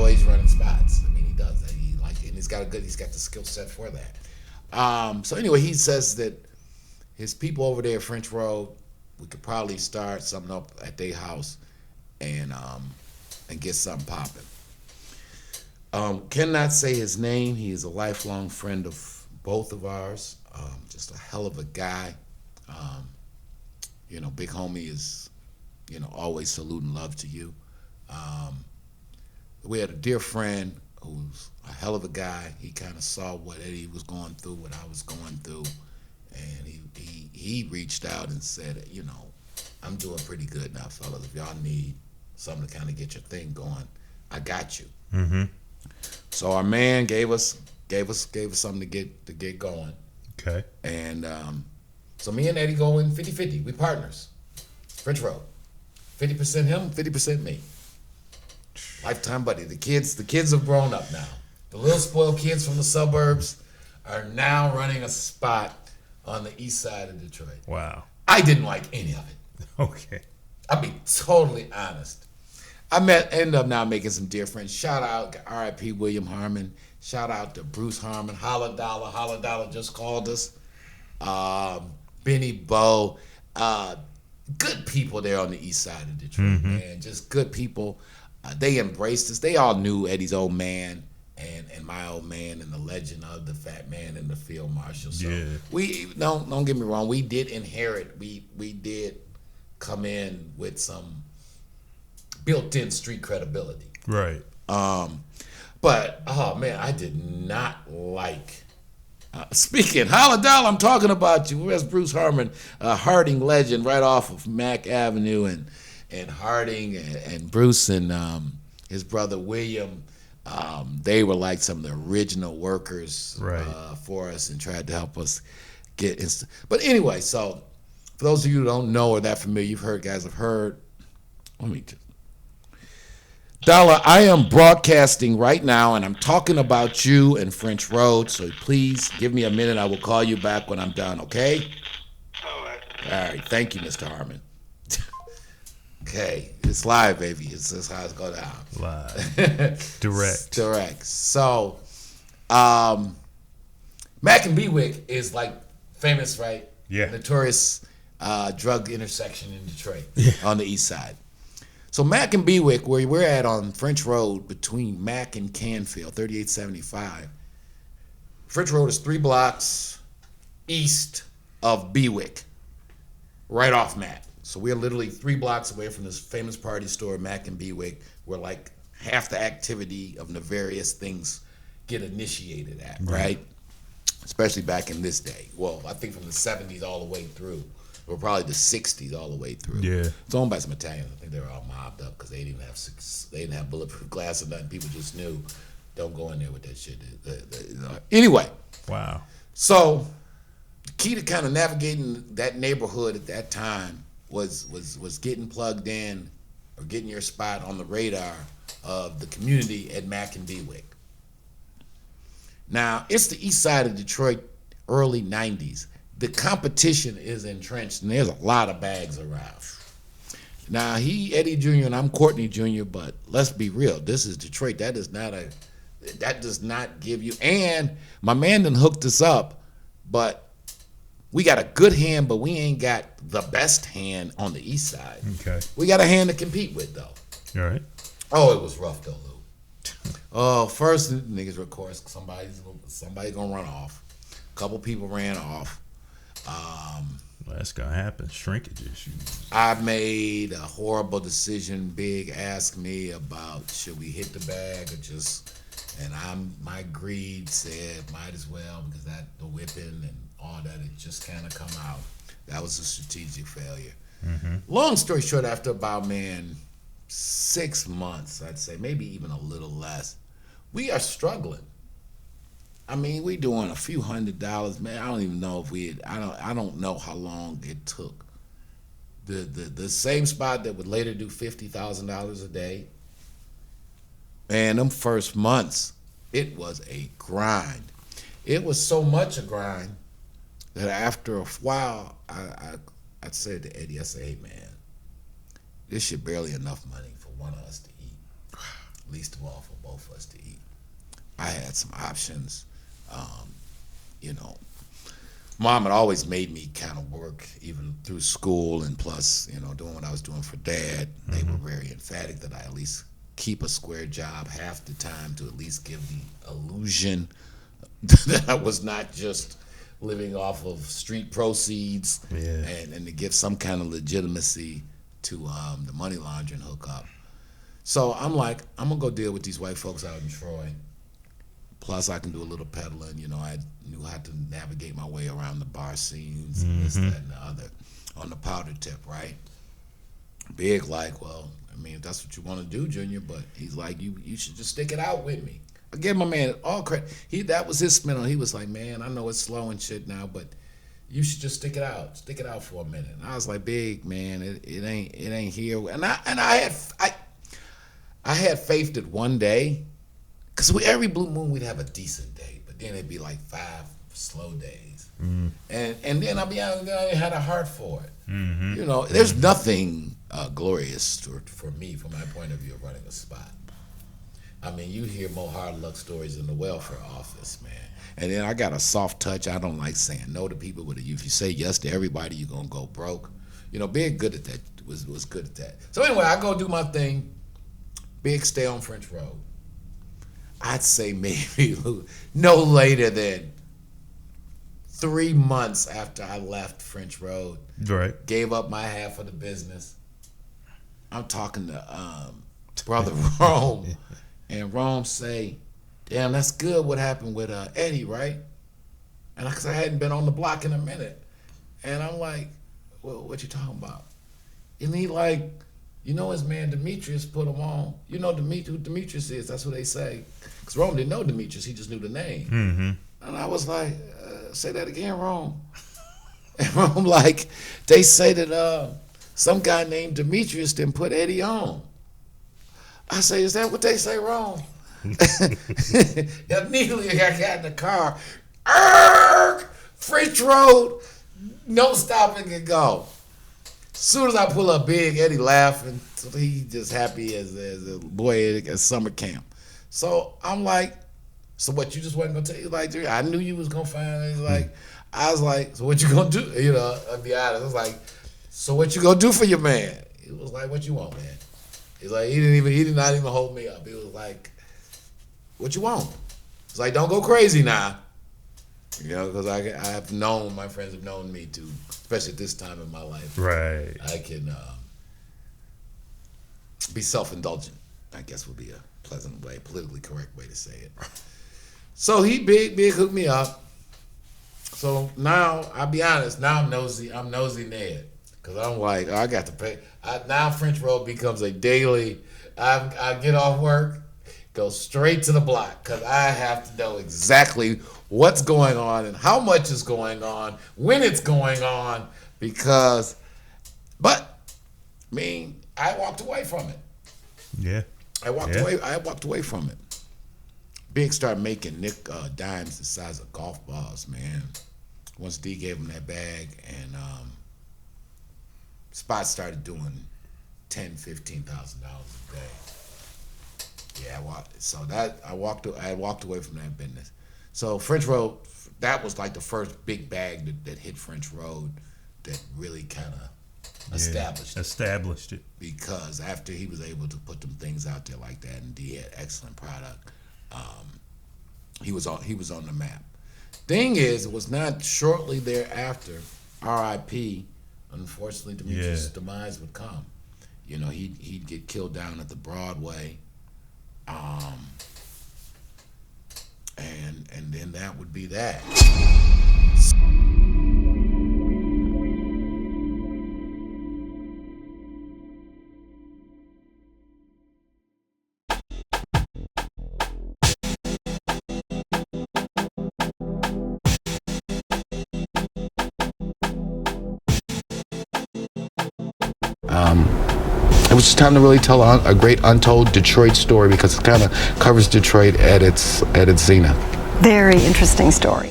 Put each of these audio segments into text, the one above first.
always running spots. I mean, he does that. And he's got the skill set for that. So anyway, he says that his people over there at French Road, we could probably start something up at their house and get something popping. Cannot say his name. He is a lifelong friend of both of ours. Just a hell of a guy. Big homie is, always salute and love to you. We had a dear friend who's a hell of a guy. He kind of saw what Eddie was going through, what I was going through, and he reached out and said, I'm doing pretty good now, fellas. If y'all need something to kind of get your thing going, I got you. Mm-hmm. So our man gave us something to get going. Okay. And so me and Eddie go in 50-50. We partners. French Road. 50% him, 50% me. Lifetime buddy. The kids have grown up now. The little spoiled kids from the suburbs are now running a spot on the east side of Detroit. Wow. I didn't like any of it. Okay. I'll be totally honest. Ended up now making some dear friends. Shout out R.I.P. William Harmon. Shout out to Bruce Harmon. Holla Dollar. Holla Dollar just called us. Benny Bow. Good people there on the east side of Detroit, man. Just good people. They embraced us. They all knew Eddie's old man and my old man and the legend of the fat man and the field marshal. So we don't get me wrong. We did inherit. We did come in with some built-in street credibility. Right. But oh man, I did not like. Speaking, Holla Dollar, I'm talking about you. Where's Bruce Harmon, Harding legend, right off of Mack Avenue, and Harding and Bruce and his brother William. They were like some of the original workers for us and tried to help us get. But anyway, so for those of you who don't know or that familiar, guys have heard. Let me just. Dollar, I am broadcasting right now, and I'm talking about you and French Road, so please give me a minute. I will call you back when I'm done, okay? All right. All right. Thank you, Mr. Harmon. Okay. It's live, baby. This is how it's going down. Live. Direct. So, Mack and Bewick is like famous, right? Yeah. Notorious drug intersection in Detroit on the east side. So Mack and Bewick, where we're at on French Road between Mack and Canfield, 3875. French Road is 3 blocks east of Bewick, right off Mack. So we're literally 3 blocks away from this famous party store, Mack and Bewick, where like half the activity of nefarious things get initiated at, right? Especially back in this day. Well, I think from the 70s all the way through. Or probably the 60s all the way through. Yeah. It's owned by some Italians. I think they were all mobbed up because they didn't have bulletproof glass or nothing. People just knew, don't go in there with that shit. Anyway. Wow. So the key to kind of navigating that neighborhood at that time was getting plugged in or getting your spot on the radar of the community at Mack and Bewick. Now, it's the east side of Detroit, early 90s. The competition is entrenched, and there's a lot of bags around. Now, Eddie Jr. and I'm Courtney Jr., but let's be real. This is Detroit. That does not give you, and my man done hooked us up, but we got a good hand, but we ain't got the best hand on the east side. Okay. We got a hand to compete with, though. All right. Oh, it was rough, though, Lou. Oh, first, niggas, of course, somebody's gonna run off. A couple people ran off. That's gonna happen. Shrinkage issues. I made a horrible decision. Big asked me about should we hit the bag or just, and my greed said might as well because the whipping and all that, it just kind of come out. That was a strategic failure. Mm-hmm. Long story short, after about 6 months, I'd say maybe even a little less, we are struggling. I mean, we doing a few $100s, man. I don't even know if I don't know how long it took. The same spot that would later do $50,000 a day. Man, them first months, it was a grind. It was so much a grind that after a while, I said to Eddie, I said, hey man, this shit barely enough money for one of us to eat. least of all for both of us to eat. I had some options. You know, Mom had always made me kind of work even through school, and plus, you know, doing what I was doing for Dad. They were very emphatic that I at least keep a square job half the time to at least give the illusion that I was not just living off of street proceeds, and to give some kind of legitimacy to the money laundering hookup. So I'm like, I'm gonna go deal with these white folks out in Troy. Plus, I can do a little peddling. You know, I knew how to navigate my way around the bar scenes and this, that, and the other on the powder tip, right? Big like, well, I mean, if that's what you want to do, Junior, but he's like, you should just stick it out with me. I gave my man all credit. That was his spin on it. He was like, man, I know it's slow and shit now, but you should just stick it out for a minute. And I was like, Big man, it ain't here. And I had faith that one day, because every blue moon we'd have a decent day, but then it'd be like 5 slow days. And then I'll be honest, I had a heart for it. You know, there's nothing glorious for me, from my point of view, of running a spot. I mean, you hear more hard luck stories in the welfare office, man. And then I got a soft touch. I don't like saying no to people, but if you say yes to everybody, you're gonna go broke. You know, Big good at that was good at that. So anyway, I go do my thing. Big stay on French Road. I'd say maybe no later than 3 months after I left French Road. Right. Gave up my half of the business. I'm talking to Brother Rome, and Rome say, damn, that's good what happened with Eddie, right? And because I hadn't been on the block in a minute. And I'm like, well, what you talking about? And he like, you know his man Demetrius put him on. You know who Demetrius is, that's what they say. Because Rome didn't know Demetrius, he just knew the name. And I was like, say that again, Rome. And Rome like, they say that some guy named Demetrius didn't put Eddie on. I say, is that what they say, Rome? Immediately I got in the car. French Road, no stopping and go. As soon as I pull up, Big Eddie laughing. So he just happy as a boy at summer camp. So I'm like, so what, you just wasn't gonna tell you? Like, I knew you was gonna find it. Like, I was like, so what you gonna do? You know, I'll be honest. I was like, so what you gonna do for your man? He was like, what you want, man? He's like, he did not even hold me up. He was like, what you want? It's like, don't go crazy now. You know, because I have known, my friends have known me to, especially at this time in my life. Right. I can be self-indulgent, I guess would be a pleasant way, politically correct way to say it. So he big hooked me up. So now, I'll be honest, now I'm nosy Ned. Because I'm like, I got to pay. Now French Road becomes a daily, I get off work, go straight to the block, because I have to know exactly what's going on and how much is going on, when it's going on, but I mean, I walked away from it. Yeah. I walked away from it. Big started making Nick dimes the size of golf balls, man. Once D gave him that bag, and Spot started doing $10,000, $15,000 a day. Yeah, I walked away from that business. So French Road, that was like the first big bag that hit French Road that really kind of established it. Because after he was able to put them things out there like that, and D had excellent product, he was on the map. Thing is, it was not shortly thereafter, R.I.P., unfortunately, Demetrius' demise would come. You know, he'd get killed down at the Broadway. And then that would be that. It was just time to really tell a great untold Detroit story, because it kind of covers Detroit at its zenith. Very interesting story.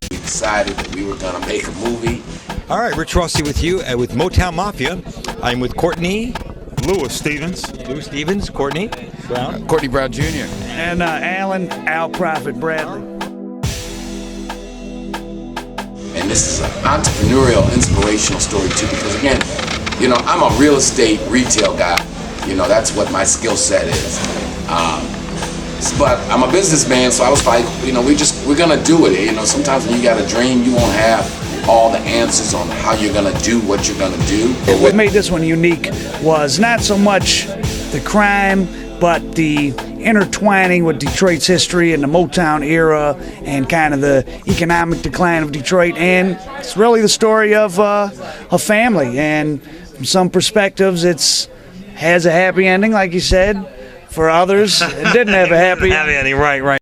We decided that we were going to make a movie. All right, Rich Rossi with you with Motown Mafia. I'm with Courtney Louis Stevens. Louis Stevens, Courtney Brown. Courtney Brown Jr. And Alan Al Prophet Bradley. And this is an entrepreneurial, inspirational story too, because again, you know, I'm a real estate retail guy. You know, that's what my skill set is. But I'm a businessman, so I was like, you know, we're gonna do it. You know, sometimes when you got a dream, you won't have all the answers on how you're gonna do what you're gonna do. What made this one unique was not so much the crime, but the intertwining with Detroit's history and the Motown era and kind of the economic decline of Detroit. And it's really the story of a family. And from some perspectives, it's has a happy ending, like you said. For others, it didn't have a happy ending. Right.